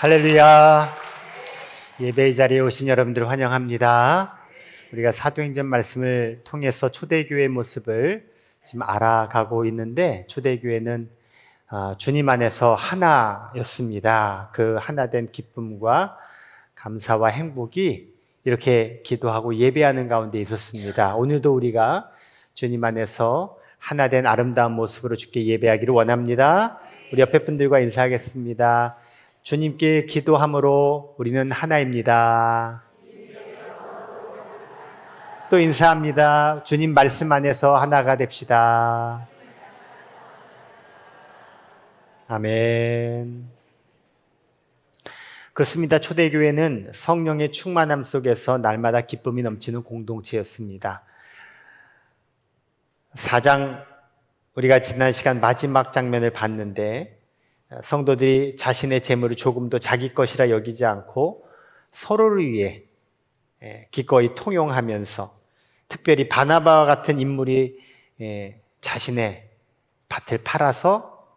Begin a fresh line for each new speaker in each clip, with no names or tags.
할렐루야. 예배의 자리에 오신 여러분들 환영합니다. 우리가 사도행전 말씀을 통해서 초대교회의 모습을 지금 알아가고 있는데, 초대교회는 주님 안에서 하나였습니다. 그 하나된 기쁨과 감사와 행복이 이렇게 기도하고 예배하는 가운데 있었습니다. 오늘도 우리가 주님 안에서 하나된 아름다운 모습으로 주께 예배하기를 원합니다. 우리 옆에 분들과 인사하겠습니다. 주님께 기도함으로 우리는 하나입니다. 또 인사합니다. 주님 말씀 안에서 하나가 됩시다. 아멘. 그렇습니다. 초대교회는 성령의 충만함 속에서 날마다 기쁨이 넘치는 공동체였습니다. 4장, 우리가 지난 시간 마지막 장면을 봤는데, 성도들이 자신의 재물을 조금도 자기 것이라 여기지 않고 서로를 위해 기꺼이 통용하면서, 특별히 바나바와 같은 인물이 자신의 밭을 팔아서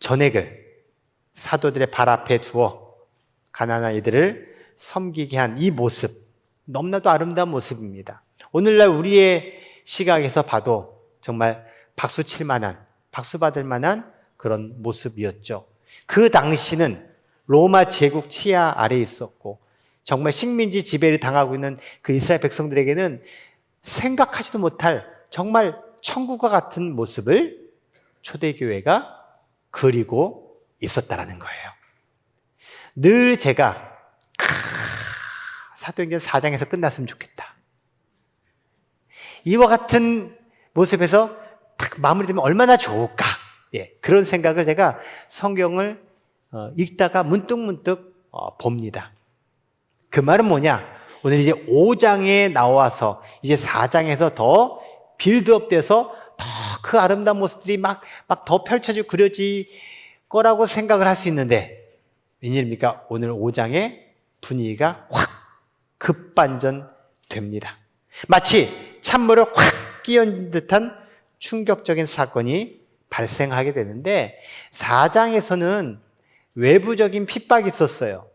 전액을 사도들의 발 앞에 두어 가난한 이들을 섬기게 한 이 모습, 너무나도 아름다운 모습입니다. 오늘날 우리의 시각에서 봐도 정말 박수 칠 만한, 박수 받을 만한 그런 모습이었죠. 그 당시는 로마 제국 치하 아래에 있었고, 정말 식민지 지배를 당하고 있는 그 이스라엘 백성들에게는 생각하지도 못할 정말 천국과 같은 모습을 초대교회가 그리고 있었다라는 거예요. 늘 제가 사도행전 4장에서 끝났으면 좋겠다, 이와 같은 모습에서 딱 마무리되면 얼마나 좋을까, 그런 생각을 제가 성경을 읽다가 문득문득 봅니다. 그 말은 뭐냐? 오늘 이제 5장에 나와서 이제 4장에서 더 빌드업 돼서 더 그 아름다운 모습들이 막 더 펼쳐지고 그려질 거라고 생각을 할 수 있는데, 웬일입니까? 오늘 5장의 분위기가 확 급반전됩니다. 마치 찬물을 확 끼얹은 듯한 충격적인 사건이 발생하게 되는데, 4장에서는 외부적인 핍박이 있었어요.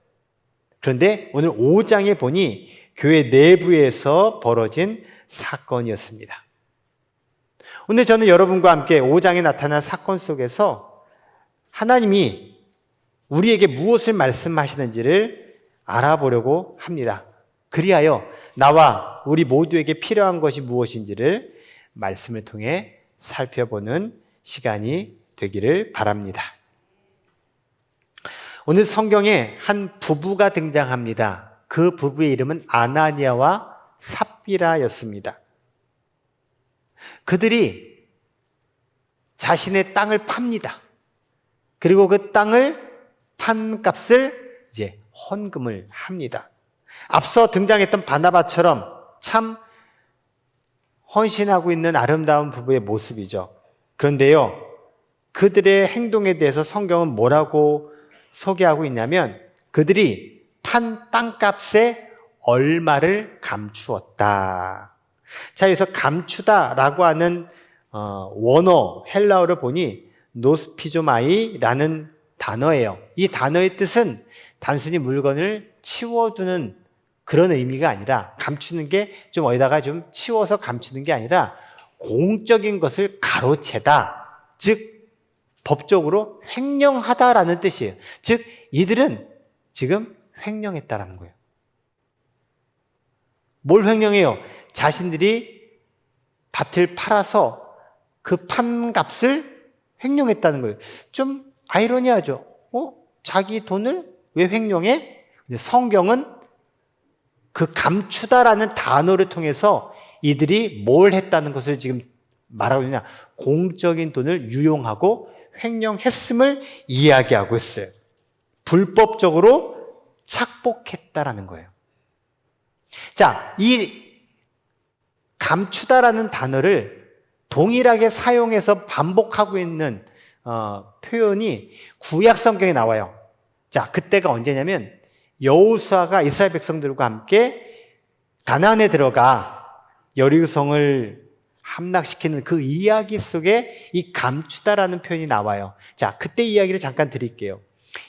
그런데 오늘 5장에 보니 교회 내부에서 벌어진 사건이었습니다. 오늘 저는 여러분과 함께 5장에 나타난 사건 속에서 하나님이 우리에게 무엇을 말씀하시는지를 알아보려고 합니다. 그리하여 나와 우리 모두에게 필요한 것이 무엇인지를 말씀을 통해 살펴보는 시간이 되기를 바랍니다. 오늘 성경에 한 부부가 등장합니다. 그 부부의 이름은 아나니아와 삽비라였습니다. 그들이 자신의 땅을 팝니다. 그리고 그 땅을 판 값을 이제 헌금을 합니다. 앞서 등장했던 바나바처럼 참 헌신하고 있는 아름다운 부부의 모습이죠. 그런데요, 그들의 행동에 대해서 성경은 뭐라고 소개하고 있냐면, 그들이 판 땅값에 얼마를 감추었다. 자, 여기서 감추다라고 하는 원어 헬라어를 보니 노스피조마이라는 단어예요. 이 단어의 뜻은 단순히 물건을 치워두는 그런 의미가 아니라, 감추는 게 좀 어디다가 좀 치워서 감추는 게 아니라 공적인 것을 가로채다, 즉 법적으로 횡령하다라는 뜻이에요. 즉 이들은 지금 횡령했다라는 거예요. 뭘 횡령해요? 자신들이 밭을 팔아서 그 판값을 횡령했다는 거예요. 좀 아이러니하죠. 자기 돈을 왜 횡령해? 근데 성경은 그 감추다라는 단어를 통해서 이들이 뭘 했다는 것을 지금 말하고 있느냐? 공적인 돈을 유용하고 횡령했음을 이야기하고 있어요. 불법적으로 착복했다라는 거예요. 자, 이 감추다라는 단어를 동일하게 사용해서 반복하고 있는 표현이 구약 성경에 나와요. 자, 그때가 언제냐면 여호수아가 이스라엘 백성들과 함께 가나안에 들어가 여리고성을 함락시키는 그 이야기 속에 이 감추다라는 표현이 나와요. 자, 그때 이야기를 잠깐 드릴게요.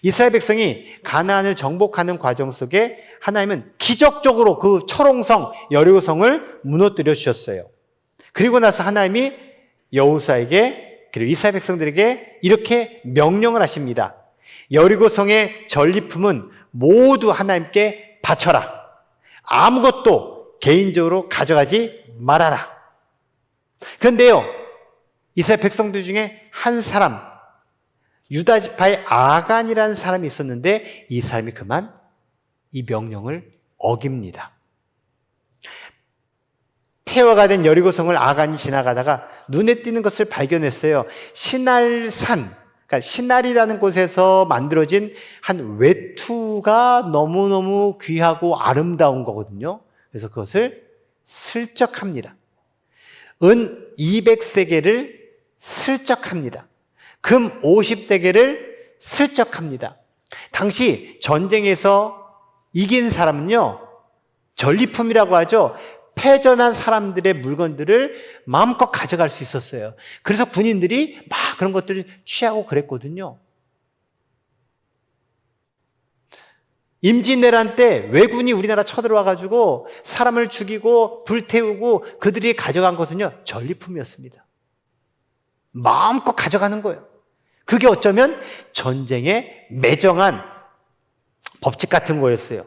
이스라엘 백성이 가나안을 정복하는 과정 속에 하나님은 기적적으로 그 철옹성 여리고성을 무너뜨려 주셨어요. 그리고 나서 하나님이 여호수아에게 그리고 이스라엘 백성들에게 이렇게 명령을 하십니다. 여리고성의 전리품은 모두 하나님께 바쳐라. 아무것도 개인적으로 가져가지 말아라. 그런데요, 이스라엘 백성들 중에 한 사람, 유다 지파의 아간이라는 사람이 있었는데 이 사람이 그만 이 명령을 어깁니다. 폐허가 된 여리고성을 아간이 지나가다가 눈에 띄는 것을 발견했어요. 시날산, 그러니까 시날이라는 곳에서 만들어진 한 외투가 너무너무 귀하고 아름다운 거거든요. 그래서 그것을 슬쩍합니다. 은 200세겔을 슬쩍합니다. 금 50세겔을 슬쩍합니다. 당시 전쟁에서 이긴 사람은요, 전리품이라고 하죠. 패전한 사람들의 물건들을 마음껏 가져갈 수 있었어요. 그래서 군인들이 막 그런 것들을 취하고 그랬거든요. 임진왜란 때 왜군이 우리나라 쳐들어와가지고 사람을 죽이고 불태우고 그들이 가져간 것은요, 전리품이었습니다. 마음껏 가져가는 거예요. 그게 어쩌면 전쟁에 매정한 법칙 같은 거였어요.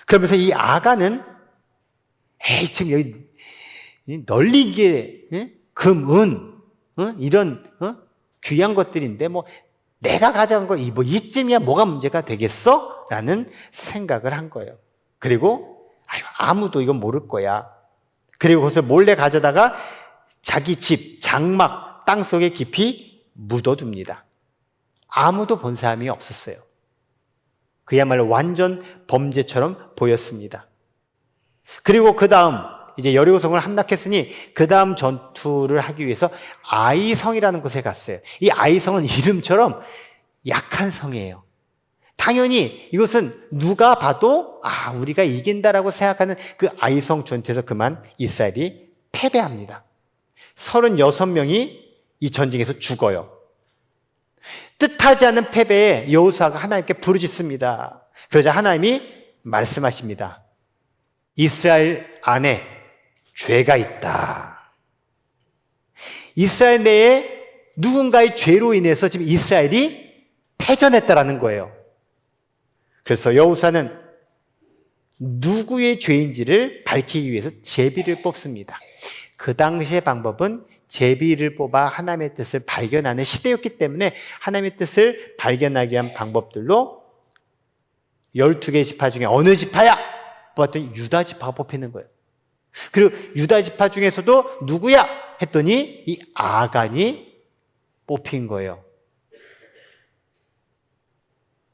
그러면서 이 아간은 지금 여기 널리기에 금, 은, 이런 귀한 것들인데 뭐 내가 가져간 거 뭐 이쯤이야 뭐가 문제가 되겠어? 라는 생각을 한 거예요. 그리고 아무도 이건 모를 거야. 그리고 그것을 몰래 가져다가 자기 집 장막 땅속에 깊이 묻어둡니다. 아무도 본 사람이 없었어요. 그야말로 완전 범죄처럼 보였습니다. 그리고 그 다음 이제 여리고성을 함락했으니 그 다음 전투를 하기 위해서 아이성이라는 곳에 갔어요. 이 아이성은 이름처럼 약한 성이에요. 당연히 이것은 누가 봐도 우리가 이긴다라고 생각하는 그 아이성 전투에서 그만 이스라엘이 패배합니다. 36명이 이 전쟁에서 죽어요. 뜻하지 않은 패배에 여호수아가 하나님께 부르짖습니다. 그러자 하나님이 말씀하십니다. 이스라엘 안에 죄가 있다. 이스라엘 내에 누군가의 죄로 인해서 지금 이스라엘이 패전했다라는 거예요. 그래서 여호수아는 누구의 죄인지를 밝히기 위해서 제비를 뽑습니다. 그 당시의 방법은 제비를 뽑아 하나님의 뜻을 발견하는 시대였기 때문에 하나님의 뜻을 발견하기 위한 방법들로 12개 지파 중에 어느 지파야? 뽑았더니 유다 지파가 뽑히는 거예요. 그리고 유다 지파 중에서도 누구야? 했더니 이 아간이 뽑힌 거예요.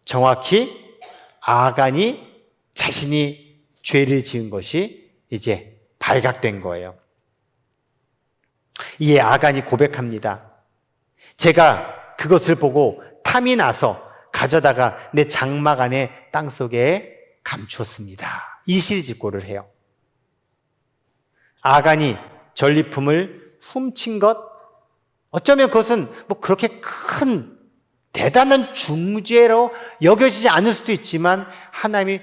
정확히 아간이 자신이 죄를 지은 것이 이제 발각된 거예요. 이에 아간이 고백합니다. 제가 그것을 보고 탐이 나서 가져다가 내 장막 안에 땅속에 감추었습니다. 이 시리즈꼴을 해요. 아간이 전리품을 훔친 것, 어쩌면 그것은 뭐 그렇게 큰 대단한 중죄로 여겨지지 않을 수도 있지만 하나님이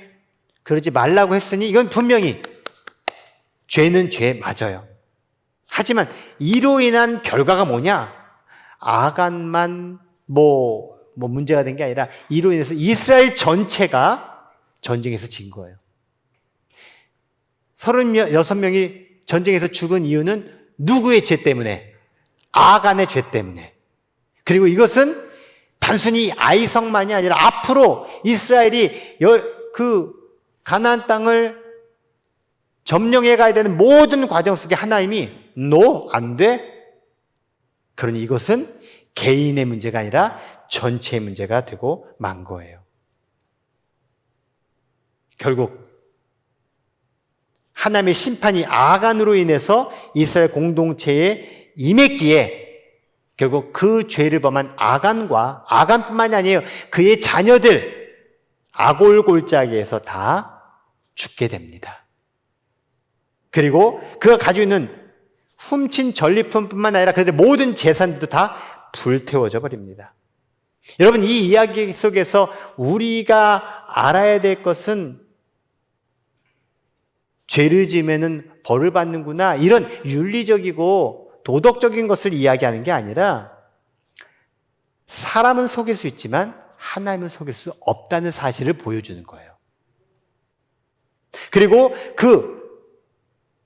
그러지 말라고 했으니 이건 분명히 죄는 죄 맞아요. 하지만 이로 인한 결과가 뭐냐? 아간만 뭐 문제가 된 게 아니라 이로 인해서 이스라엘 전체가 전쟁에서 진 거예요. 36명이 전쟁에서 죽은 이유는 누구의 죄 때문에? 아간의 죄 때문에. 그리고 이것은 단순히 아이성만이 아니라 앞으로 이스라엘이 그 가나안 땅을 점령해 가야 되는 모든 과정 속에 하나님이 No, 안 돼. 그러니 이것은 개인의 문제가 아니라 전체의 문제가 되고 만 거예요. 결국 하나님의 심판이 아간으로 인해서 이스라엘 공동체에 임했기에 결국 그 죄를 범한 아간뿐만이 아니에요. 그의 자녀들 아골골짜기에서 다 죽게 됩니다. 그리고 그가 가지고 있는 훔친 전리품뿐만 아니라 그들의 모든 재산들도 다 불태워져 버립니다. 여러분, 이 이야기 속에서 우리가 알아야 될 것은 죄를 지으면은 벌을 받는구나, 이런 윤리적이고 도덕적인 것을 이야기하는 게 아니라 사람은 속일 수 있지만 하나님은 속일 수 없다는 사실을 보여주는 거예요. 그리고 그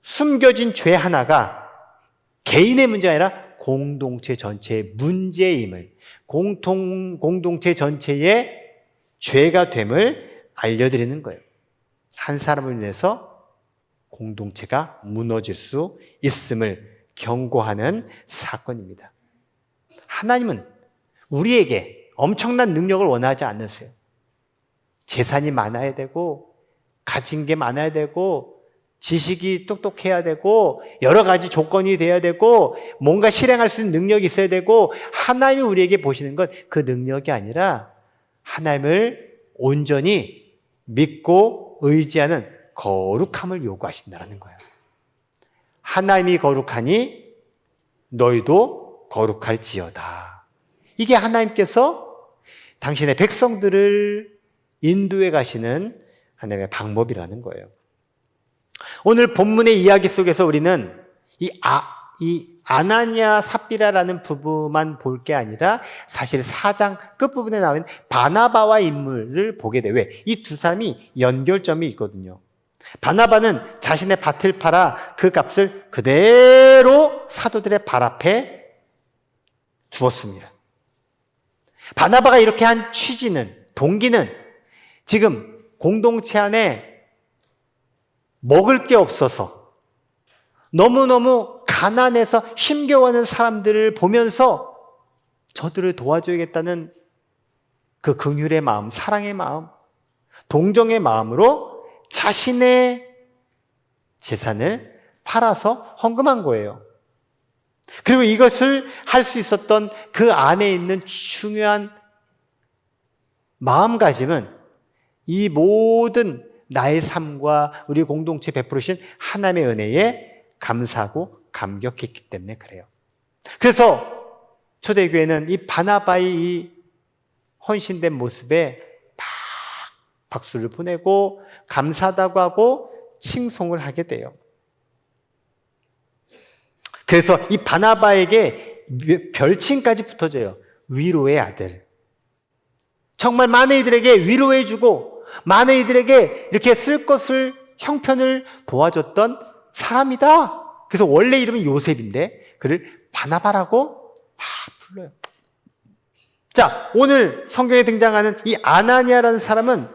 숨겨진 죄 하나가 개인의 문제가 아니라 공동체 전체의 문제임을, 공동체 전체의 죄가 됨을 알려드리는 거예요. 한 사람을 인해서 공동체가 무너질 수 있음을 경고하는 사건입니다. 하나님은 우리에게 엄청난 능력을 원하지 않으세요. 재산이 많아야 되고, 가진 게 많아야 되고, 지식이 똑똑해야 되고, 여러 가지 조건이 돼야 되고, 뭔가 실행할 수 있는 능력이 있어야 되고, 하나님이 우리에게 보시는 건 그 능력이 아니라 하나님을 온전히 믿고 의지하는 거룩함을 요구하신다는 거예요. 하나님이 거룩하니 너희도 거룩할지어다. 이게 하나님께서 당신의 백성들을 인도해 가시는 하나님의 방법이라는 거예요. 오늘 본문의 이야기 속에서 우리는 이 아나니아 삽비라라는 부부만 볼 게 아니라 사실 4장 끝부분에 나오는 바나바와 인물을 보게 돼요. 왜? 이 두 사람이 연결점이 있거든요. 바나바는 자신의 밭을 팔아 그 값을 그대로 사도들의 발 앞에 두었습니다. 바나바가 이렇게 한 취지는, 동기는 지금 공동체 안에 먹을 게 없어서 너무너무 가난해서 힘겨워하는 사람들을 보면서 저들을 도와줘야겠다는 그 긍휼의 마음, 사랑의 마음, 동정의 마음으로 자신의 재산을 팔아서 헌금한 거예요. 그리고 이것을 할 수 있었던 그 안에 있는 중요한 마음가짐은 이 모든 나의 삶과 우리 공동체 베풀으신 하나님의 은혜에 감사하고 감격했기 때문에 그래요. 그래서 초대교회는 이 바나바의 이 헌신된 모습에 막 박수를 보내고 감사하다고 하고 칭송을 하게 돼요. 그래서 이 바나바에게 별칭까지 붙어져요. 위로의 아들. 정말 많은 이들에게 위로해주고 많은 이들에게 이렇게 쓸 것을, 형편을 도와줬던 사람이다. 그래서 원래 이름은 요셉인데 그를 바나바라고 막 불러요. 자, 오늘 성경에 등장하는 이 아나니아라는 사람은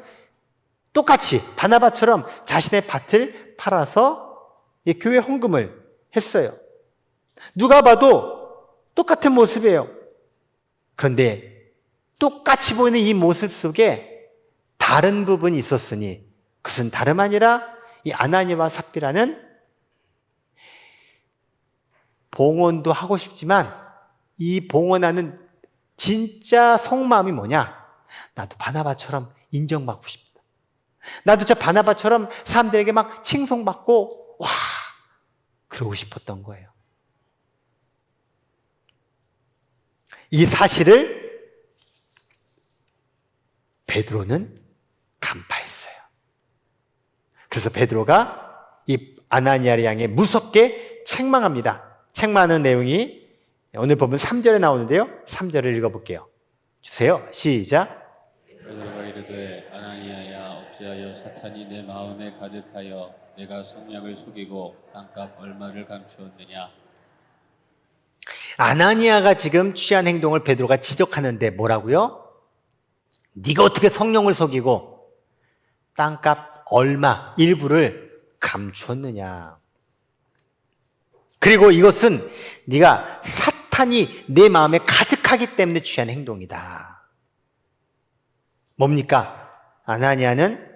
똑같이 바나바처럼 자신의 밭을 팔아서 교회 헌금을 했어요. 누가 봐도 똑같은 모습이에요. 그런데 똑같이 보이는 이 모습 속에 다른 부분이 있었으니 그것은 다름 아니라 이 아나니아와 삽비라는 봉헌도 하고 싶지만 이 봉헌하는 진짜 속마음이 뭐냐? 나도 바나바처럼 인정받고 싶다. 나도 저 바나바처럼 사람들에게 막 칭송받고 와, 그러고 싶었던 거예요. 이 사실을 베드로는 간파했어요. 그래서 베드로가 이 아나니아를 향해 무섭게 책망합니다. 책망하는 내용이 오늘 보면 3절에 나오는데요. 3절을 읽어볼게요. 주세요. 시작.
베드로가 이르되 아나니아야, 어찌하여 사탄이 내 마음에 가득하여 내가 성령을 속이고 땅값 얼마를 감추었느냐.
아나니아가 지금 취한 행동을 베드로가 지적하는데 뭐라고요? 네가 어떻게 성령을 속이고 땅값 얼마 일부를 감추었느냐. 그리고 이것은 네가 사탄이 내 마음에 가득하기 때문에 취한 행동이다. 뭡니까? 아나니아는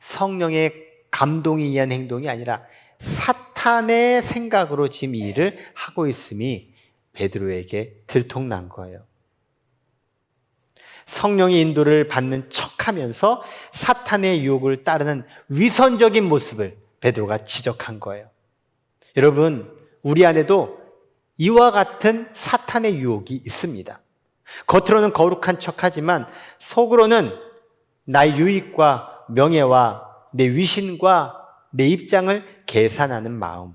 성령의 감동에 의한 행동이 아니라 사탄의 생각으로 지금 이 일을 하고 있음이 베드로에게 들통난 거예요. 성령의 인도를 받는 척하면서 사탄의 유혹을 따르는 위선적인 모습을 베드로가 지적한 거예요. 여러분, 우리 안에도 이와 같은 사탄의 유혹이 있습니다. 겉으로는 거룩한 척하지만 속으로는 나의 유익과 명예와 내 위신과 내 입장을 계산하는 마음.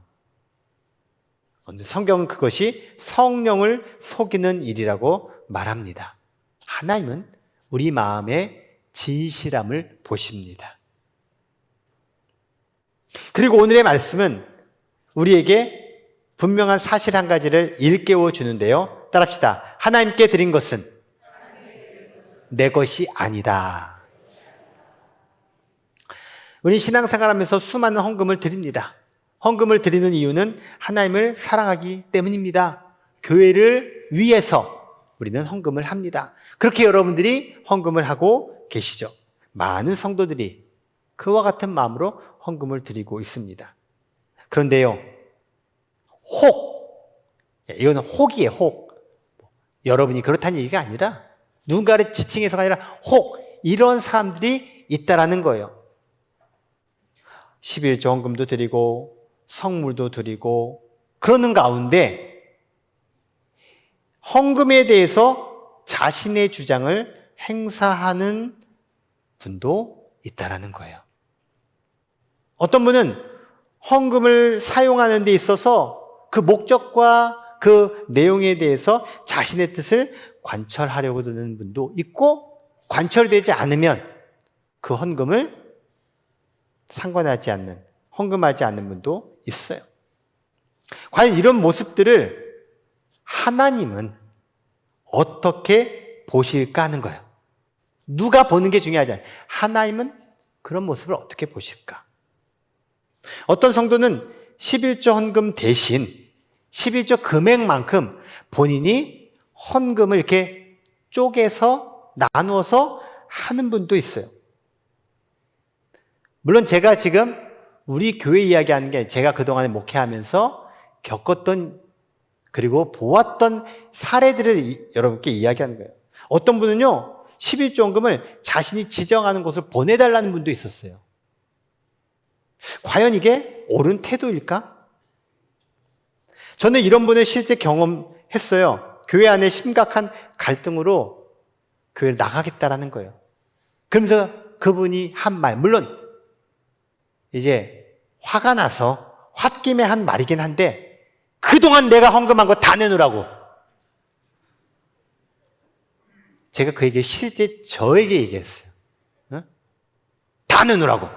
성경은 그것이 성령을 속이는 일이라고 말합니다. 하나님은 우리 마음의 진실함을 보십니다. 그리고 오늘의 말씀은 우리에게 분명한 사실 한 가지를 일깨워 주는데요. 따라합시다. 하나님께 드린 것은 내 것이 아니다. 우리 신앙생활하면서 수많은 헌금을 드립니다. 헌금을 드리는 이유는 하나님을 사랑하기 때문입니다. 교회를 위해서 우리는 헌금을 합니다. 그렇게 여러분들이 헌금을 하고 계시죠. 많은 성도들이 그와 같은 마음으로 헌금을 드리고 있습니다. 그런데요, 이거는 혹이에요, 혹. 여러분이 그렇다는 얘기가 아니라 누군가를 지칭해서가 아니라 이런 사람들이 있다라는 거예요. 11조 헌금도 드리고 성물도 드리고 그러는 가운데 헌금에 대해서 자신의 주장을 행사하는 분도 있다라는 거예요. 어떤 분은 헌금을 사용하는 데 있어서 그 목적과 그 내용에 대해서 자신의 뜻을 관철하려고 드는 분도 있고, 관철되지 않으면 그 헌금을 상관하지 않는, 헌금하지 않는 분도 있어요. 과연 이런 모습들을 하나님은 어떻게 보실까 하는 거예요. 누가 보는 게 중요하지 않아요. 하나님은 그런 모습을 어떻게 보실까? 어떤 성도는 11조 헌금 대신 11조 금액만큼 본인이 헌금을 이렇게 쪼개서 나누어서 하는 분도 있어요. 물론 제가 지금 우리 교회 이야기하는 게 제가 그동안에 목회하면서 겪었던 그리고 보았던 사례들을 여러분께 이야기하는 거예요. 어떤 분은요, 11조 헌금을 자신이 지정하는 곳을 보내달라는 분도 있었어요. 과연 이게 옳은 태도일까? 저는 이런 분을 실제 경험했어요. 교회 안에 심각한 갈등으로 교회를 나가겠다라는 거예요. 그러면서 그분이 한 말, 물론 이제 화가 나서 홧김에 한 말이긴 한데, 그동안 내가 헌금한 거 다 내놓으라고. 제가 그 얘기 실제 저에게 얘기했어요. 다 내놓으라고.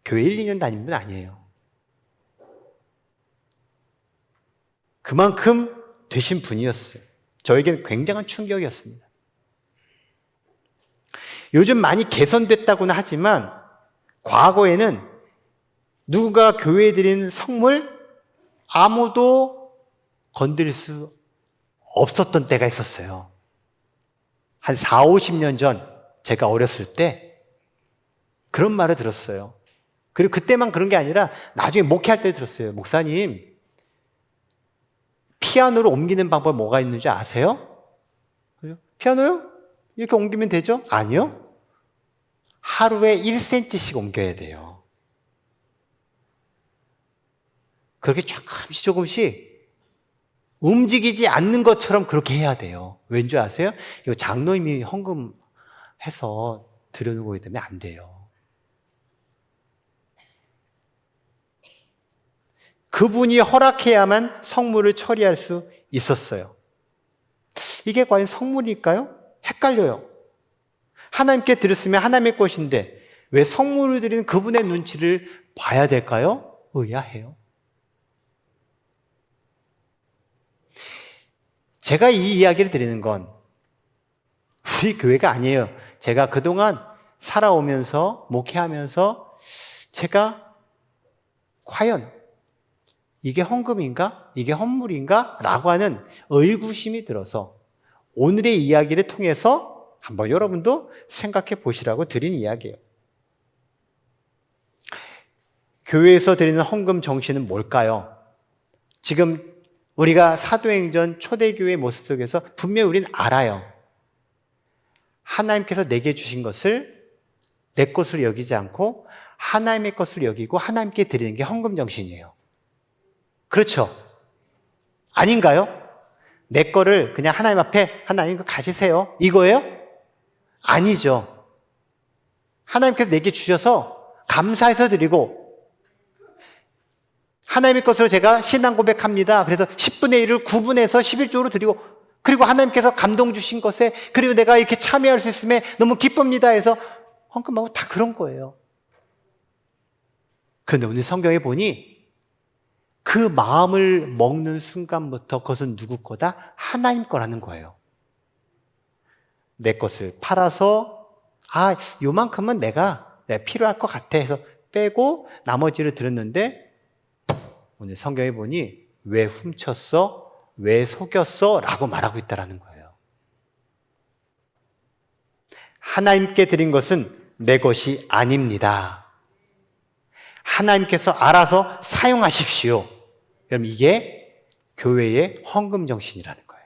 교회 1, 2년 다닌 분 아니에요. 그만큼 되신 분이었어요. 저에게는 굉장한 충격이었습니다. 요즘 많이 개선됐다고는 하지만 과거에는 누군가 교회에 드린 성물 아무도 건드릴 수 없었던 때가 있었어요. 한 4, 50년 전 제가 어렸을 때 그런 말을 들었어요. 그리고 그때만 그런 게 아니라 나중에 목회할 때 들었어요. 목사님, 피아노로 옮기는 방법 뭐가 있는지 아세요? 피아노요? 이렇게 옮기면 되죠? 아니요. 하루에 1cm씩 옮겨야 돼요. 그렇게 조금씩 움직이지 않는 것처럼 그렇게 해야 돼요. 왠지 아세요? 이거 장로님이 헌금해서 드려놓은 거기 때문에 안 돼요. 그분이 허락해야만 성물을 처리할 수 있었어요. 이게 과연 성물일까요? 헷갈려요. 하나님께 드렸으면 하나님의 것인데 왜 성물을 드리는 그분의 눈치를 봐야 될까요? 의아해요. 제가 이 이야기를 드리는 건 우리 교회가 아니에요. 제가 그동안 살아오면서 목회하면서 제가 과연 이게 헌금인가? 이게 헌물인가? 라고 하는 의구심이 들어서 오늘의 이야기를 통해서 한번 여러분도 생각해 보시라고 드린 이야기예요. 교회에서 드리는 헌금 정신은 뭘까요? 지금 우리가 사도행전 초대교회 모습 속에서 분명히 우리는 알아요. 하나님께서 내게 주신 것을 내 것으로 여기지 않고 하나님의 것으로 여기고 하나님께 드리는 게 헌금 정신이에요. 그렇죠? 아닌가요? 내 거를 그냥 하나님 앞에 하나님 거 가지세요. 이거예요? 아니죠. 하나님께서 내게 주셔서 감사해서 드리고 하나님의 것으로 제가 신앙 고백합니다. 그래서 10분의 1을 9분에서 11조로 드리고 그리고 하나님께서 감동 주신 것에 그리고 내가 이렇게 참여할 수 있음에 너무 기쁩니다 해서 헌금하고 다 그런 거예요. 그런데 오늘 성경에 보니 그 마음을 먹는 순간부터 그것은 누구 거다? 하나님 거라는 거예요. 내 것을 팔아서 요만큼은 내가 필요할 것 같아 해서 빼고 나머지를 드렸는데 오늘 성경에 보니 왜 훔쳤어? 왜 속였어? 라고 말하고 있다는 거예요. 하나님께 드린 것은 내 것이 아닙니다. 하나님께서 알아서 사용하십시오. 그럼 이게 교회의 헌금 정신이라는 거예요.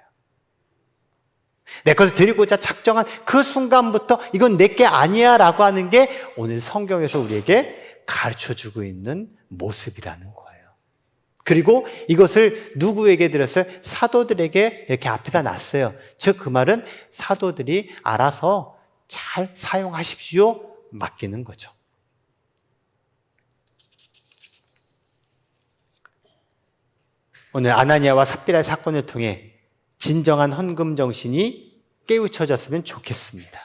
내 것을 드리고자 작정한 그 순간부터 이건 내게 아니야 라고 하는 게 오늘 성경에서 우리에게 가르쳐주고 있는 모습이라는 거예요. 그리고 이것을 누구에게 드렸어요? 사도들에게 이렇게 앞에다 놨어요. 즉 그 말은 사도들이 알아서 잘 사용하십시오 맡기는 거죠. 오늘 아나니아와 삽비라의 사건을 통해 진정한 헌금 정신이 깨우쳐졌으면 좋겠습니다.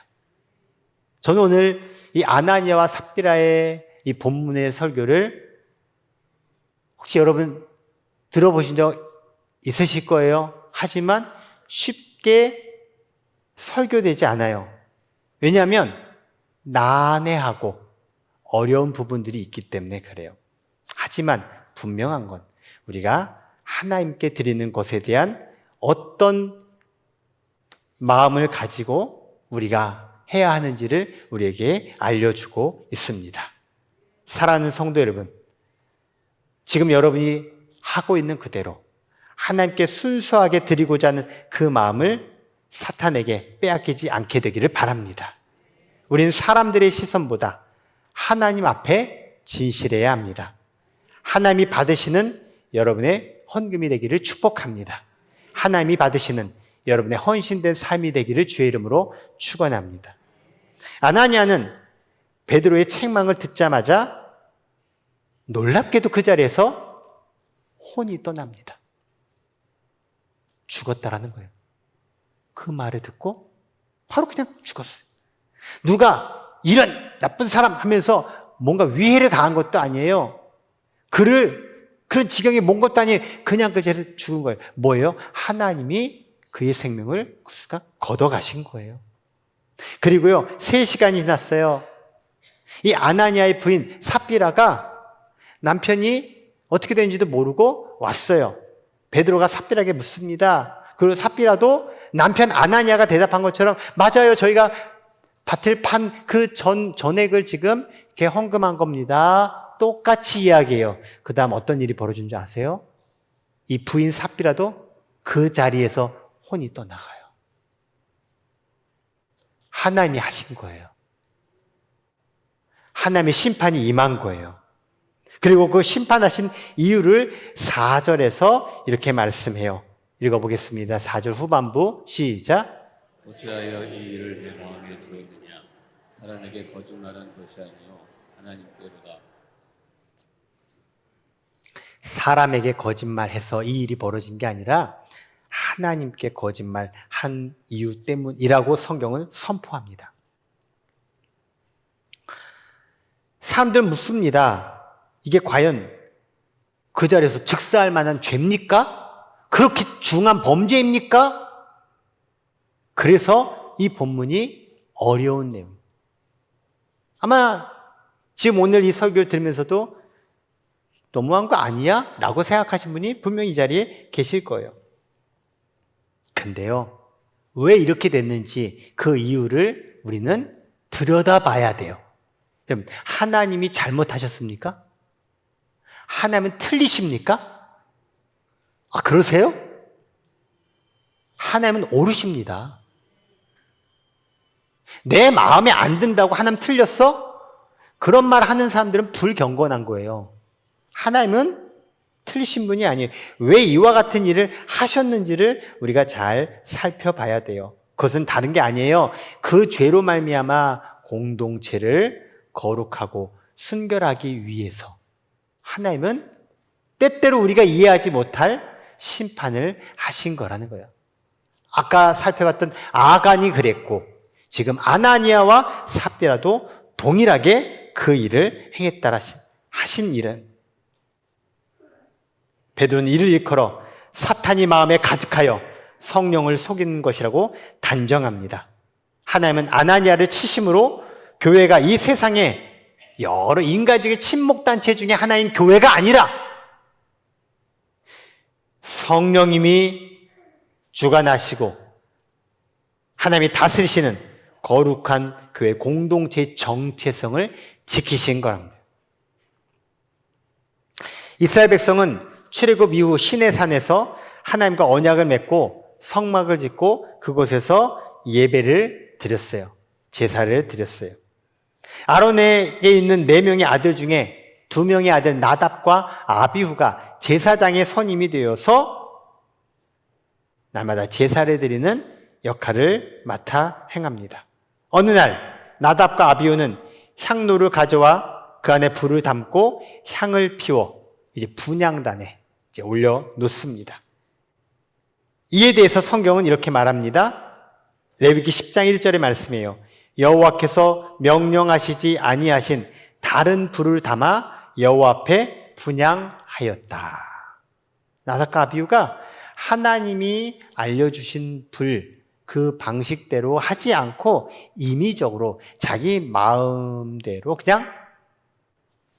저는 오늘 이 아나니아와 삽비라의 이 본문의 설교를 혹시 여러분 들어보신 적 있으실 거예요. 하지만 쉽게 설교되지 않아요. 왜냐하면 난해하고 어려운 부분들이 있기 때문에 그래요. 하지만 분명한 건 우리가 하나님께 드리는 것에 대한 어떤 마음을 가지고 우리가 해야 하는지를 우리에게 알려주고 있습니다. 사랑하는 성도 여러분, 지금 여러분이 하고 있는 그대로 하나님께 순수하게 드리고자 하는 그 마음을 사탄에게 빼앗기지 않게 되기를 바랍니다. 우리는 사람들의 시선보다 하나님 앞에 진실해야 합니다. 하나님이 받으시는 여러분의 헌금이 되기를 축복합니다. 하나님이 받으시는 여러분의 헌신된 삶이 되기를 주의 이름으로 축원합니다. 아나니아는 베드로의 책망을 듣자마자 놀랍게도 그 자리에서 혼이 떠납니다. 죽었다라는 거예요. 그 말을 듣고 바로 그냥 죽었어요. 누가 이런 나쁜 사람 하면서 뭔가 위해를 가한 것도 아니에요. 그를 그런 지경에 몬 것도 아니에요. 그냥 그 자리에서 죽은 거예요. 뭐예요? 하나님이 그의 생명을 그 순간 걷어가신 거예요. 그리고요, 3시간이 지났어요. 이 아나니아의 부인 삽비라가 남편이 어떻게 된지도 모르고 왔어요. 베드로가 삽비라에게 묻습니다. 그리고 삽비라도 남편 아나니아가 대답한 것처럼 맞아요. 저희가 밭을 판 그 전액을 지금 이렇게 헌금한 겁니다. 똑같이 이야기해요. 그 다음 어떤 일이 벌어진 줄 아세요? 이 부인 삽비라도 그 자리에서 혼이 떠나가요. 하나님이 하신 거예요. 하나님의 심판이 임한 거예요. 그리고 그 심판하신 이유를 4절에서 이렇게 말씀해요. 읽어보겠습니다. 4절 후반부 시작.
어찌하여 이 일을 내 마음에 두었느냐? 사람에게 거짓말한 것이 아니요 하나님께로다.
사람에게 거짓말해서 이 일이 벌어진 게 아니라 하나님께 거짓말한 이유 때문이라고 성경은 선포합니다. 사람들은 묻습니다. 이게 과연 그 자리에서 즉사할 만한 죄입니까? 그렇게 중한 범죄입니까? 그래서 이 본문이 어려운 내용. 아마 지금 오늘 이 설교를 들으면서도 너무한 거 아니야? 라고 생각하신 분이 분명히 이 자리에 계실 거예요. 근데요, 왜 이렇게 됐는지 그 이유를 우리는 들여다봐야 돼요. 여러분, 하나님이 잘못하셨습니까? 하나님은 틀리십니까? 그러세요? 하나님은 옳으십니다. 내 마음에 안 든다고 하나님 틀렸어? 그런 말 하는 사람들은 불경건한 거예요. 하나님은 틀리신 분이 아니에요. 왜 이와 같은 일을 하셨는지를 우리가 잘 살펴봐야 돼요. 그것은 다른 게 아니에요. 그 죄로 말미암아 공동체를 거룩하고 순결하기 위해서 하나님은 때때로 우리가 이해하지 못할 심판을 하신 거라는 거예요. 아까 살펴봤던 아간이 그랬고 지금 아나니아와 삽비라도 동일하게 그 일을 행했다라 하신 일은 베드로는 이를 일컬어 사탄이 마음에 가득하여 성령을 속인 것이라고 단정합니다. 하나님은 아나니아를 치심으로 교회가 이 세상에 여러 인간적인 친목단체 중에 하나인 교회가 아니라 성령님이 주관하시고 하나님이 다스리시는 거룩한 교회 공동체의 정체성을 지키신 거랍니다. 이스라엘 백성은 출애굽 이후 시내산에서 하나님과 언약을 맺고 성막을 짓고 그곳에서 예배를 드렸어요. 제사를 드렸어요. 아론에게 있는 4명의 아들 중에 2명의 아들 나답과 아비후가 제사장의 선임이 되어서 날마다 제사를 드리는 역할을 맡아 행합니다. 어느 날 나답과 아비후는 향로를 가져와 그 안에 불을 담고 향을 피워 이제 분향단에 이제 올려 놓습니다. 이에 대해서 성경은 이렇게 말합니다. 레위기 10장 1절의 말씀이에요. 여호와께서 명령하시지 아니하신 다른 불을 담아 여호와 앞에 분향하였다. 나답과 아비후가 하나님이 알려주신 불, 그 방식대로 하지 않고 임의적으로 자기 마음대로 그냥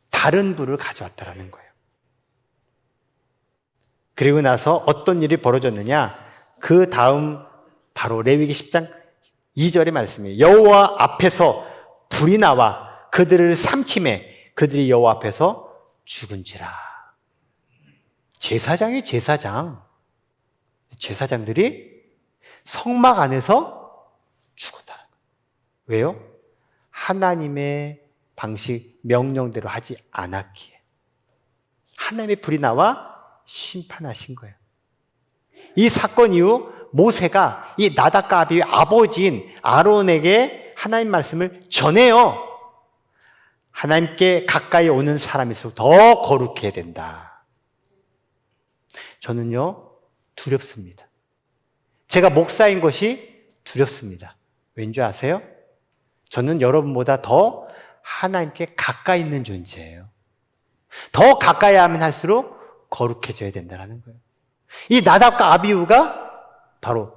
다른 불을 가져왔다라는 거예요. 그리고 나서 어떤 일이 벌어졌느냐? 그 다음 바로 레위기 10장 2절의 말씀이에요. 여호와 앞에서 불이 나와 그들을 삼킴에 그들이 여호와 앞에서 죽은지라. 제사장이 제사장들이 성막 안에서 죽었다. 왜요? 하나님의 방식 명령대로 하지 않았기에 하나님의 불이 나와 심판하신 거예요. 이 사건 이후 모세가 이 나답과 아비의 아버지인 아론에게 하나님 말씀을 전해요. 하나님께 가까이 오는 사람일수록 더 거룩해야 된다. 저는요 두렵습니다. 제가 목사인 것이 두렵습니다. 왠지 아세요? 저는 여러분보다 더 하나님께 가까이 있는 존재예요. 더 가까이 하면 할수록 거룩해져야 된다는 거예요. 이 나답과 아비후가 바로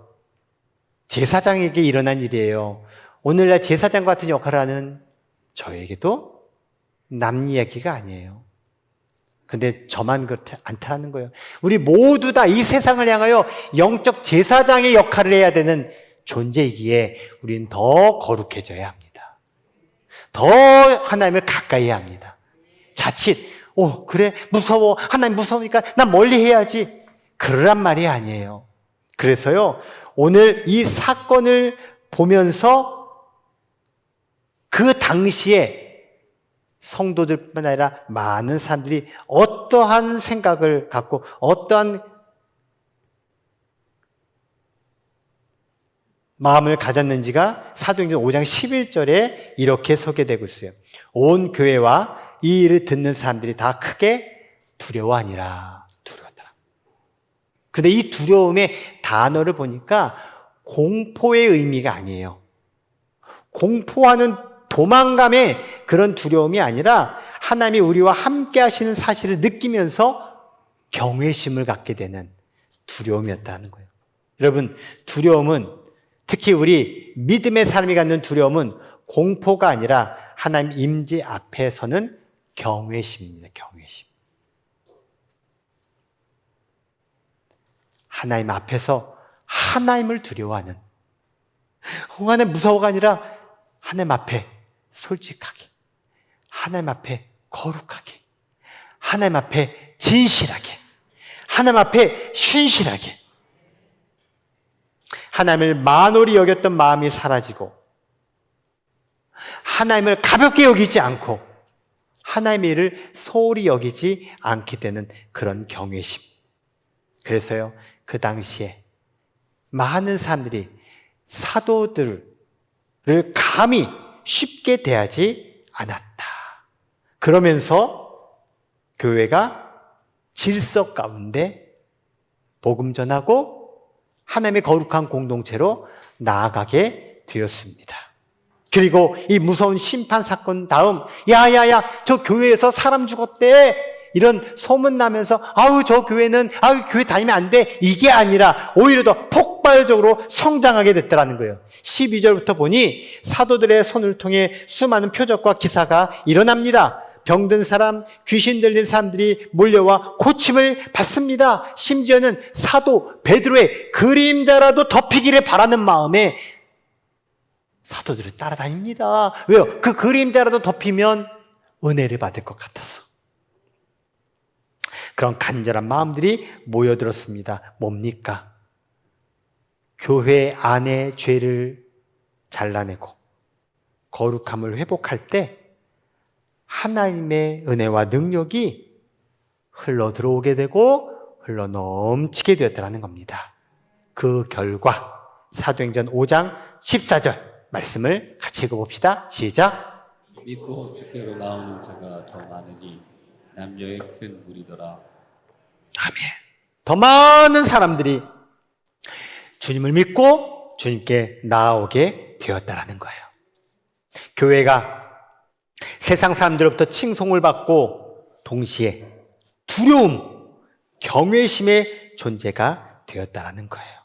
제사장에게 일어난 일이에요. 오늘날 제사장 같은 역할을 하는 저에게도 남 이야기가 아니에요. 근데 저만 그렇지 않다는 거예요. 우리 모두 다 이 세상을 향하여 영적 제사장의 역할을 해야 되는 존재이기에 우리는 더 거룩해져야 합니다. 더 하나님을 가까이 해야 합니다. 자칫 그래 무서워, 하나님 무서우니까 난 멀리 해야지, 그러란 말이 아니에요. 그래서요 오늘 이 사건을 보면서 그 당시에 성도들뿐만 아니라 많은 사람들이 어떠한 생각을 갖고 어떠한 마음을 가졌는지가 사도행전 5장 11절에 이렇게 소개되고 있어요. 온 교회와 이 일을 듣는 사람들이 다 크게 두려워하니라. 두려웠더라. 근데 이 두려움의 단어를 보니까 공포의 의미가 아니에요. 공포하는 도망감의 그런 두려움이 아니라 하나님이 우리와 함께 하시는 사실을 느끼면서 경외심을 갖게 되는 두려움이었다는 거예요. 여러분, 두려움은 특히 우리 믿음의 사람이 갖는 두려움은 공포가 아니라 하나님 임재 앞에 서는 경외심입니다. 경외심. 하나님 앞에서 하나님을 두려워하는, 하나님 무서워가 아니라 하나님 앞에 솔직하게, 하나님 앞에 거룩하게, 하나님 앞에 진실하게, 하나님 앞에 신실하게, 하나님을 만홀히 여겼던 마음이 사라지고 하나님을 가볍게 여기지 않고 하나님의 일을 소홀히 여기지 않게 되는 그런 경외심. 그래서요, 그 당시에 많은 사람들이 사도들을 감히 쉽게 대하지 않았다. 그러면서 교회가 질서 가운데 복음 전하고 하나님의 거룩한 공동체로 나아가게 되었습니다. 그리고 이 무서운 심판 사건 다음, 야야야, 저 교회에서 사람 죽었대, 이런 소문 나면서 아우 저 교회는 교회 다니면 안 돼, 이게 아니라 오히려 더 폭발적으로 성장하게 됐더라는 거예요. 12절부터 보니 사도들의 손을 통해 수많은 표적과 기사가 일어납니다. 병든 사람, 귀신 들린 사람들이 몰려와 고침을 받습니다. 심지어는 사도 베드로의 그림자라도 덮이기를 바라는 마음에 사도들을 따라다닙니다. 왜요? 그 그림자라도 덮이면 은혜를 받을 것 같아서. 그런 간절한 마음들이 모여들었습니다. 뭡니까? 교회 안의 죄를 잘라내고 거룩함을 회복할 때 하나님의 은혜와 능력이 흘러 들어오게 되고 흘러 넘치게 되었다는 겁니다. 그 결과 사도행전 5장 14절 말씀을 같이 읽어봅시다. 시작.
믿고 주께로 나오는 자가 더 많으니 남녀의 큰 무리더라.
아멘. 더 많은 사람들이 주님을 믿고 주님께 나아오게 되었다라는 거예요. 교회가 세상 사람들로부터 칭송을 받고 동시에 두려움, 경외심의 존재가 되었다라는 거예요.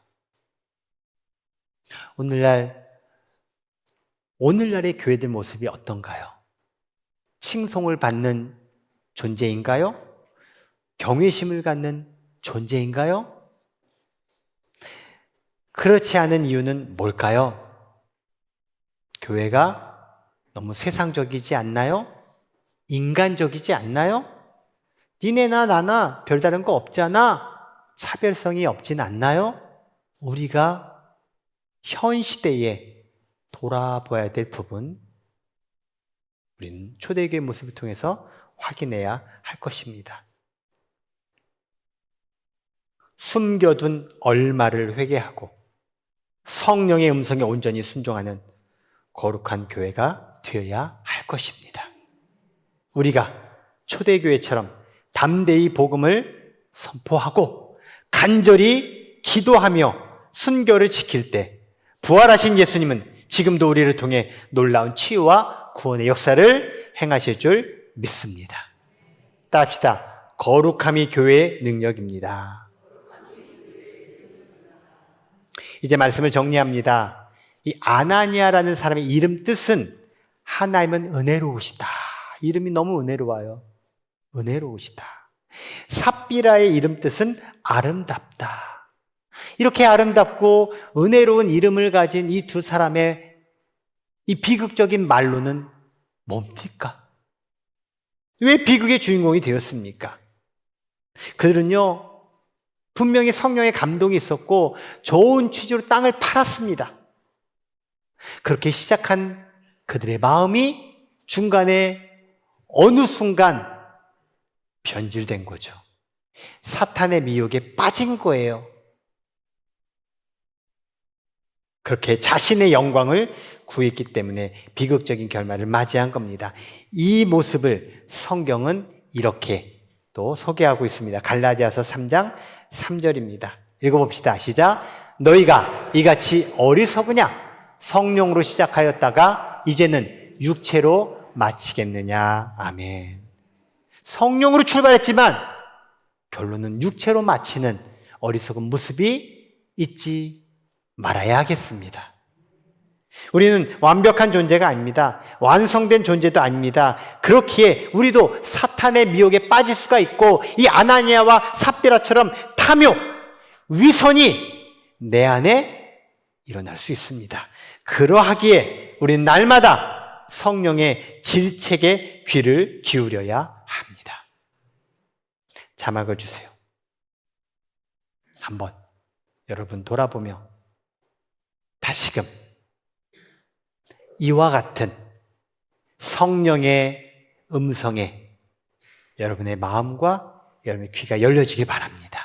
오늘날의 교회들 모습이 어떤가요? 칭송을 받는 존재인가요? 경외심을 갖는 존재인가요? 그렇지 않은 이유는 뭘까요? 교회가 너무 세상적이지 않나요? 인간적이지 않나요? 니네나 나나 별다른 거 없잖아. 차별성이 없진 않나요? 우리가 현 시대에 돌아봐야 될 부분, 우리는 초대교회 모습을 통해서 확인해야 할 것입니다. 숨겨둔 얼마를 회개하고 성령의 음성에 온전히 순종하는 거룩한 교회가 되어야 할 것입니다. 우리가 초대교회처럼 담대히 복음을 선포하고 간절히 기도하며 순교를 지킬 때 부활하신 예수님은 지금도 우리를 통해 놀라운 치유와 구원의 역사를 행하실 줄 믿습니다. 따합시다. 거룩함이 교회의 능력입니다. 이제 말씀을 정리합니다. 이 아나니아라는 사람의 이름 뜻은 하나님은 은혜로우시다. 이름이 너무 은혜로워요. 은혜로우시다. 삽비라의 이름 뜻은 아름답다. 이렇게 아름답고 은혜로운 이름을 가진 이 두 사람의 이 비극적인 말로는 뭡니까? 왜 비극의 주인공이 되었습니까? 그들은요, 분명히 성령의 감동이 있었고 좋은 취지로 땅을 팔았습니다. 그렇게 시작한 그들의 마음이 중간에 어느 순간 변질된 거죠. 사탄의 미혹에 빠진 거예요. 그렇게 자신의 영광을 구했기 때문에 비극적인 결말을 맞이한 겁니다. 이 모습을 성경은 이렇게 또 소개하고 있습니다. 갈라디아서 3장 3절입니다. 읽어봅시다. 시작. 너희가 이같이 어리석으냐? 성령으로 시작하였다가 이제는 육체로 마치겠느냐? 아멘. 성령으로 출발했지만 결론은 육체로 마치는 어리석은 모습이 있지 말아야 하겠습니다. 우리는 완벽한 존재가 아닙니다. 완성된 존재도 아닙니다. 그렇기에 우리도 사탄의 미혹에 빠질 수가 있고 이 아나니아와 삽비라처럼 탐욕, 위선이 내 안에 일어날 수 있습니다. 그러하기에 우리는 날마다 성령의 질책에 귀를 기울여야 합니다. 자막을 주세요. 한번 여러분 돌아보며 다시금 이와 같은 성령의 음성에 여러분의 마음과 여러분의 귀가 열려지길 바랍니다.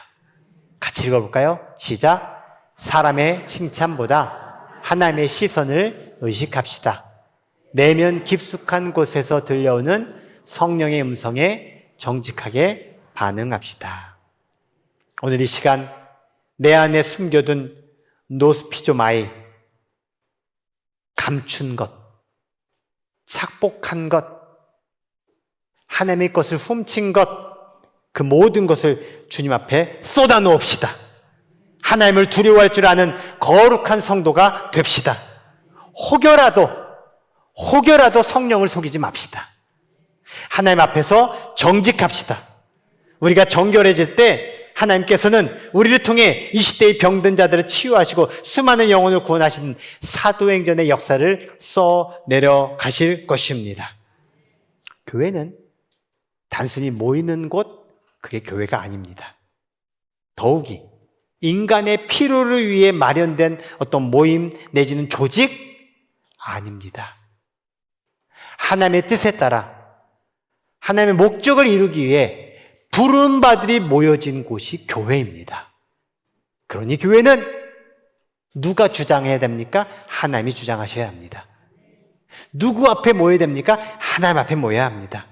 같이 읽어볼까요? 시작. 사람의 칭찬보다 하나님의 시선을 의식합시다. 내면 깊숙한 곳에서 들려오는 성령의 음성에 정직하게 반응합시다. 오늘 이 시간 내 안에 숨겨둔 노스피조마이, 감춘 것, 착복한 것, 하나님의 것을 훔친 것, 그 모든 것을 주님 앞에 쏟아놓읍시다. 하나님을 두려워할 줄 아는 거룩한 성도가 됩시다. 혹여라도 성령을 속이지 맙시다. 하나님 앞에서 정직합시다. 우리가 정결해질 때 하나님께서는 우리를 통해 이 시대의 병든 자들을 치유하시고 수많은 영혼을 구원하시는 사도행전의 역사를 써 내려가실 것입니다. 교회는 단순히 모이는 곳, 그게 교회가 아닙니다. 더욱이 인간의 필요를 위해 마련된 어떤 모임 내지는 조직 아닙니다. 하나님의 뜻에 따라 하나님의 목적을 이루기 위해 부른 바들이 모여진 곳이 교회입니다. 그러니 교회는 누가 주장해야 됩니까? 하나님이 주장하셔야 합니다. 누구 앞에 모여야 됩니까? 하나님 앞에 모여야 합니다.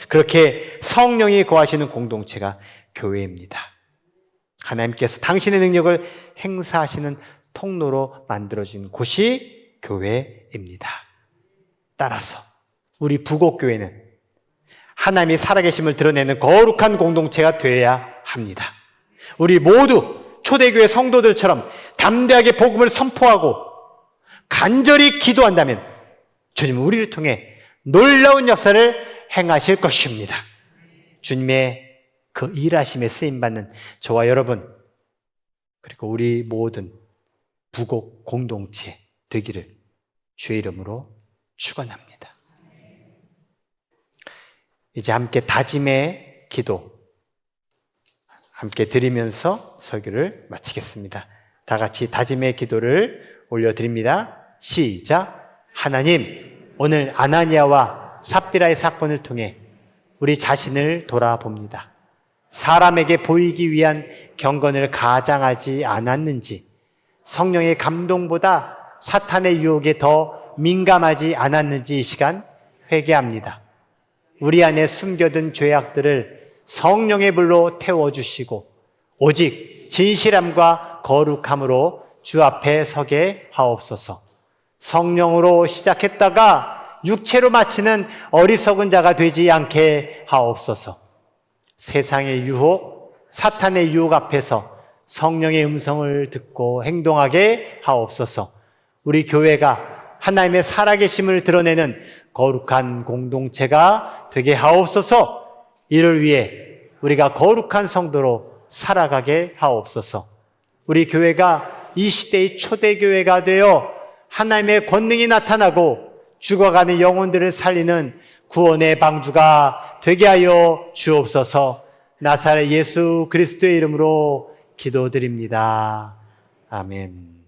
그렇게 성령이 거하시는 공동체가 교회입니다. 하나님께서 당신의 능력을 행사하시는 통로로 만들어진 곳이 교회입니다. 따라서 우리 부곡교회는 하나님이 살아계심을 드러내는 거룩한 공동체가 되어야 합니다. 우리 모두 초대교회 성도들처럼 담대하게 복음을 선포하고 간절히 기도한다면 주님은 우리를 통해 놀라운 역사를 행하실 것입니다. 주님의 그 일하심에 쓰임받는 저와 여러분, 그리고 우리 모든 부곡 공동체 되기를 주의 이름으로 축원합니다. 이제 함께 다짐의 기도 함께 드리면서 설교를 마치겠습니다. 다 같이 다짐의 기도를 올려드립니다. 시작. 하나님, 오늘 아나니아와 삽비라의 사건을 통해 우리 자신을 돌아봅니다. 사람에게 보이기 위한 경건을 가장하지 않았는지, 성령의 감동보다 사탄의 유혹에 더 민감하지 않았는지 이 시간 회개합니다. 우리 안에 숨겨둔 죄악들을 성령의 불로 태워주시고 오직 진실함과 거룩함으로 주 앞에 서게 하옵소서. 성령으로 시작했다가 육체로 마치는 어리석은 자가 되지 않게 하옵소서. 세상의 유혹, 사탄의 유혹 앞에서 성령의 음성을 듣고 행동하게 하옵소서. 우리 교회가 하나님의 살아계심을 드러내는 거룩한 공동체가 되게 하옵소서. 이를 위해 우리가 거룩한 성도로 살아가게 하옵소서. 우리 교회가 이 시대의 초대교회가 되어 하나님의 권능이 나타나고 죽어가는 영혼들을 살리는 구원의 방주가 되게 하여 주옵소서. 나사렛 예수 그리스도의 이름으로 기도드립니다. 아멘.